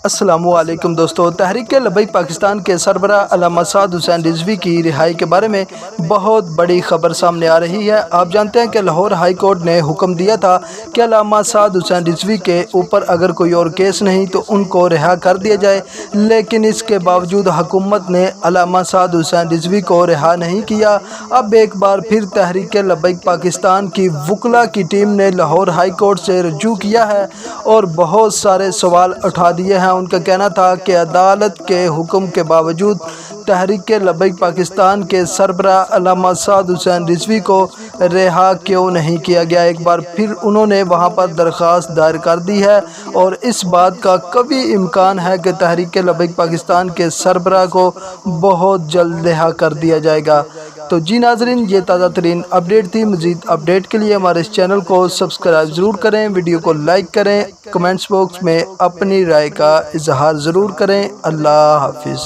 السلام علیکم دوستو، تحریک لبیک پاکستان کے سربراہ علامہ سعد حسین رضوی کی رہائی کے بارے میں بہت بڑی خبر سامنے آ رہی ہے۔ آپ جانتے ہیں کہ لاہور ہائی کورٹ نے حکم دیا تھا کہ علامہ سعد حسین رضوی کے اوپر اگر کوئی اور کیس نہیں تو ان کو رہا کر دیا جائے، لیکن اس کے باوجود حکومت نے علامہ سعد حسین رضوی کو رہا نہیں کیا۔ اب ایک بار پھر تحریک لبیک پاکستان کی وکلاء کی ٹیم نے لاہور ہائی کورٹ سے رجوع کیا ہے اور بہت سارے سوال اٹھا دیے ہیں۔ ان کا کہنا تھا کہ عدالت کے حکم کے باوجود تحریک لبیک پاکستان کے سربراہ علامہ سعد حسین رضوی کو رہا کیوں نہیں کیا گیا۔ ایک بار پھر انہوں نے وہاں پر درخواست دائر کر دی ہے اور اس بات کا قوی امکان ہے کہ تحریک لبیک پاکستان کے سربراہ کو بہت جلد رہا کر دیا جائے گا۔ تو جی ناظرین، یہ تازہ ترین اپڈیٹ تھی۔ مزید اپڈیٹ کے لیے ہمارے اس چینل کو سبسکرائب ضرور کریں، ویڈیو کو لائک کریں، کمنٹس باکس میں اپنی رائے کا اظہار ضرور کریں۔ اللہ حافظ۔